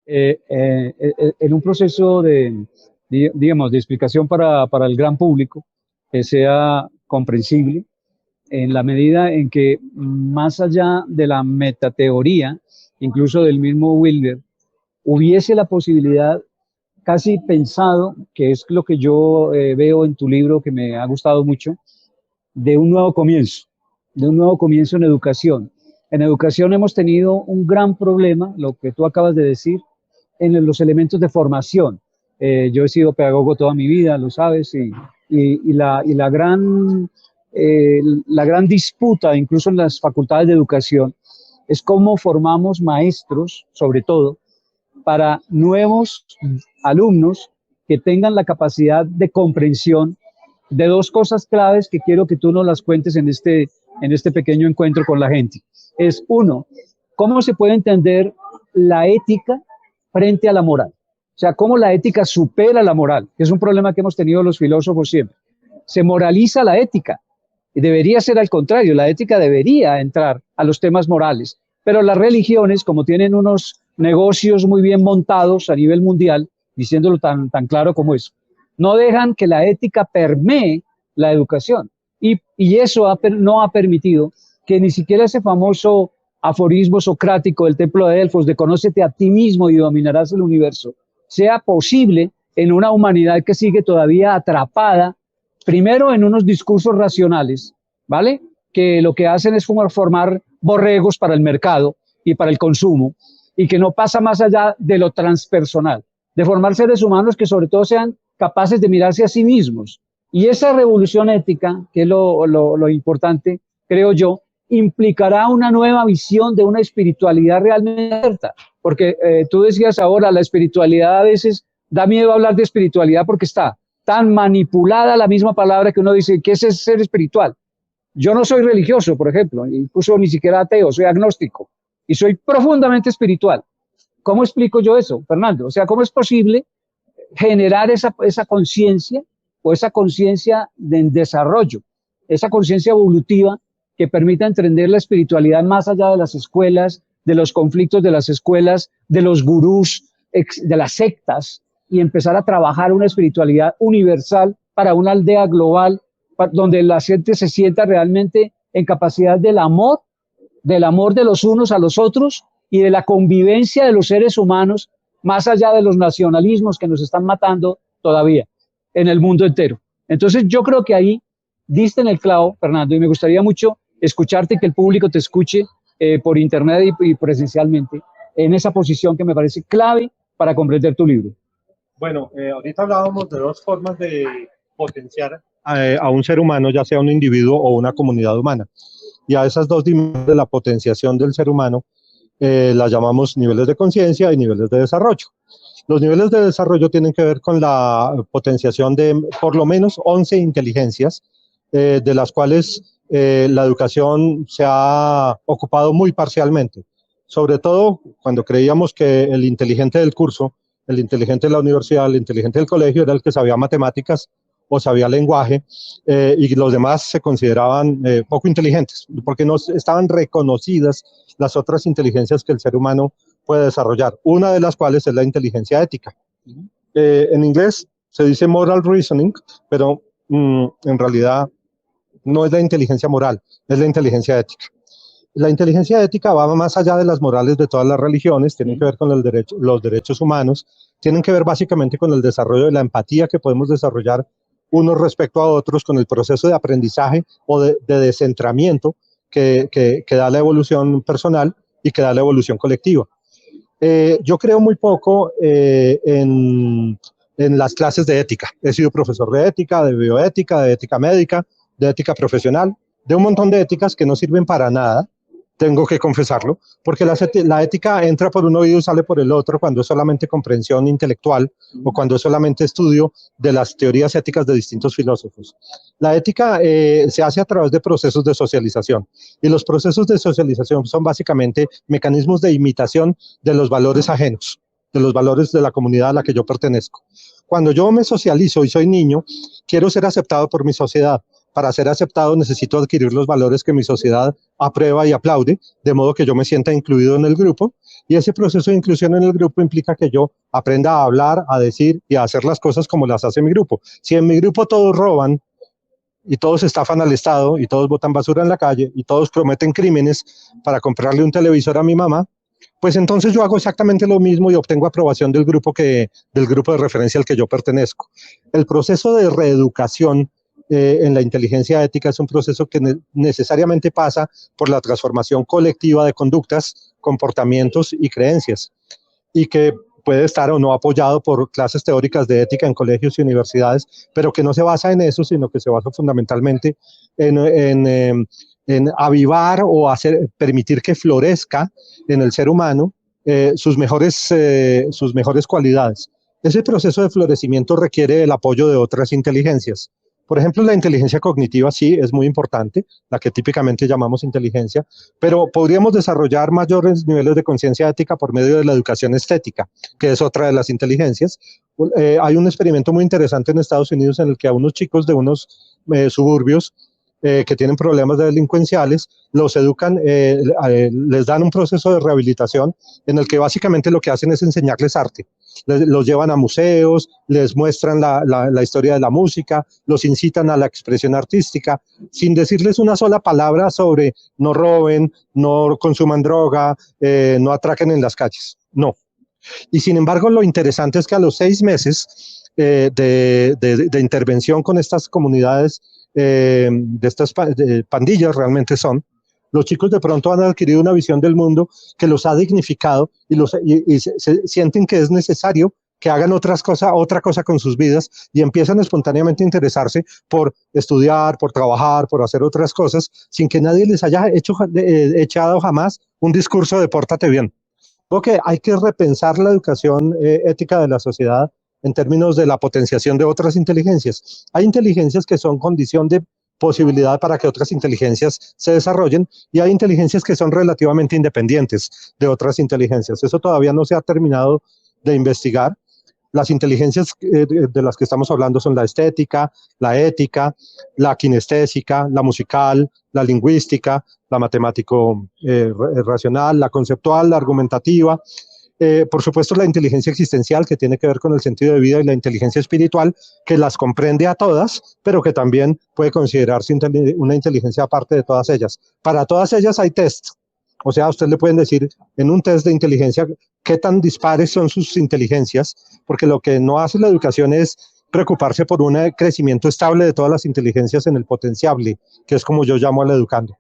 en un proceso digamos, de explicación para el gran público que sea comprensible, en la medida en que más allá de la metateoría, incluso del mismo Wilber, hubiese la posibilidad, casi pensado, que es lo que yo veo en tu libro, que me ha gustado mucho, de un nuevo comienzo, de un nuevo comienzo en educación. En educación hemos tenido un gran problema, lo que tú acabas de decir, en los elementos de formación. Yo he sido pedagogo toda mi vida, lo sabes, la gran disputa, incluso en las facultades de educación, es cómo formamos maestros, sobre todo, para nuevos alumnos que tengan la capacidad de comprensión de dos cosas claves que quiero que tú nos las cuentes en este pequeño encuentro con la gente. Es uno, cómo se puede entender la ética frente a la moral. O sea, cómo la ética supera la moral, que es un problema que hemos tenido los filósofos siempre. Se moraliza la ética y debería ser al contrario, la ética debería entrar a los temas morales, pero las religiones, como tienen unos negocios muy bien montados a nivel mundial, diciéndolo tan claro como eso, no dejan que la ética permee la educación. Y eso no ha permitido que ni siquiera ese famoso aforismo socrático del templo de Delfos de conócete a ti mismo y dominarás el universo, sea posible en una humanidad que sigue todavía atrapada, primero en unos discursos racionales, ¿vale? Que lo que hacen es formar borregos para el mercado y para el consumo, y que no pasa más allá de lo transpersonal, de formar seres humanos que sobre todo sean capaces de mirarse a sí mismos. Y esa revolución ética, que es lo importante, creo yo, implicará una nueva visión de una espiritualidad realmente abierta. Porque tú decías ahora, la espiritualidad a veces da miedo hablar de espiritualidad porque está tan manipulada la misma palabra que uno dice, ¿qué es ser espiritual? Yo no soy religioso, por ejemplo, incluso ni siquiera ateo, soy agnóstico y soy profundamente espiritual. ¿Cómo explico yo eso, Fernando? O sea, ¿cómo es posible generar esa conciencia o esa conciencia de desarrollo, esa conciencia evolutiva que permita entender la espiritualidad más allá de las escuelas, de los conflictos de las escuelas, de los gurús, de las sectas, y empezar a trabajar una espiritualidad universal para una aldea global, donde la gente se sienta realmente en capacidad del amor de los unos a los otros y de la convivencia de los seres humanos, más allá de los nacionalismos que nos están matando todavía en el mundo entero. Entonces yo creo que ahí diste en el clavo, Fernando, y me gustaría mucho escucharte y que el público te escuche por internet y presencialmente en esa posición que me parece clave para comprender tu libro. Bueno, ahorita hablábamos de dos formas de potenciar a un ser humano, ya sea un individuo o una comunidad humana. Y a esas dos dimensiones de la potenciación del ser humano las llamamos niveles de conciencia y niveles de desarrollo. Los niveles de desarrollo tienen que ver con la potenciación de por lo menos 11 inteligencias, de las cuales la educación se ha ocupado muy parcialmente. Sobre todo cuando creíamos que el inteligente del curso, el inteligente de la universidad, el inteligente del colegio era el que sabía matemáticas o sabía lenguaje, y los demás se consideraban poco inteligentes, porque no estaban reconocidas las otras inteligencias que el ser humano puede desarrollar, una de las cuales es la inteligencia ética. En inglés se dice moral reasoning, pero en realidad no es la inteligencia moral, es la inteligencia ética. La inteligencia ética va más allá de las morales de todas las religiones, tienen que ver con los derechos humanos, tienen que ver básicamente con el desarrollo de la empatía que podemos desarrollar unos respecto a otros, con el proceso de aprendizaje o de descentramiento que da la evolución personal y que da la evolución colectiva. Yo creo muy poco en las clases de ética. He sido profesor de ética, de bioética, de ética médica, de ética profesional, de un montón de éticas que no sirven para nada, tengo que confesarlo, porque la ética entra por un oído y sale por el otro cuando es solamente comprensión intelectual o cuando es solamente estudio de las teorías éticas de distintos filósofos. La ética se hace a través de procesos de socialización, y los procesos de socialización son básicamente mecanismos de imitación de los valores ajenos, de los valores de la comunidad a la que yo pertenezco. Cuando yo me socializo y soy niño, quiero ser aceptado por mi sociedad. para ser aceptado necesito adquirir los valores que mi sociedad aprueba y aplaude, de modo que yo me sienta incluido en el grupo, y ese proceso de inclusión en el grupo implica que yo aprenda a hablar, a decir y a hacer las cosas como las hace mi grupo. Si en mi grupo todos roban, y todos estafan al Estado, y todos botan basura en la calle, y todos cometen crímenes para comprarle un televisor a mi mamá, pues entonces yo hago exactamente lo mismo y obtengo aprobación del grupo de referencia al que yo pertenezco. El proceso de reeducación en la inteligencia ética es un proceso que necesariamente pasa por la transformación colectiva de conductas, comportamientos y creencias, y que puede estar o no apoyado por clases teóricas de ética en colegios y universidades, pero que no se basa en eso, sino que se basa fundamentalmente en avivar o permitir que florezca en el ser humano sus mejores cualidades. Ese proceso de florecimiento requiere el apoyo de otras inteligencias. Por ejemplo, la inteligencia cognitiva sí es muy importante, la que típicamente llamamos inteligencia, pero podríamos desarrollar mayores niveles de conciencia ética por medio de la educación estética, que es otra de las inteligencias. Hay un experimento muy interesante en Estados Unidos en el que a unos chicos de unos suburbios que tienen problemas delincuenciales, los educan, les dan un proceso de rehabilitación en el que básicamente lo que hacen es enseñarles arte. Los llevan a museos, les muestran la historia de la música, los incitan a la expresión artística, sin decirles una sola palabra sobre no roben, no consuman droga, no atraquen en las calles. No. Y sin embargo, lo interesante es que a los 6 meses de intervención con estas comunidades, de estas pandillas realmente son, los chicos de pronto han adquirido una visión del mundo que los ha dignificado y se sienten que es necesario que hagan otra cosa con sus vidas y empiezan espontáneamente a interesarse por estudiar, por trabajar, por hacer otras cosas, sin que nadie les haya echado jamás un discurso de pórtate bien. Creo que hay que repensar la educación ética de la sociedad en términos de la potenciación de otras inteligencias. Hay inteligencias que son condición de posibilidad para que otras inteligencias se desarrollen y hay inteligencias que son relativamente independientes de otras inteligencias. Eso todavía no se ha terminado de investigar. Las inteligencias de las que estamos hablando son la estética, la ética, la kinestésica, la musical, la lingüística, la matemático-racional, la conceptual, la argumentativa. Por supuesto, la inteligencia existencial, que tiene que ver con el sentido de vida, y la inteligencia espiritual, que las comprende a todas, pero que también puede considerarse una inteligencia aparte de todas ellas. Para todas ellas hay tests. O sea, a usted le pueden decir en un test de inteligencia qué tan dispares son sus inteligencias, porque lo que no hace la educación es preocuparse por un crecimiento estable de todas las inteligencias en el potenciable, que es como yo llamo al educando.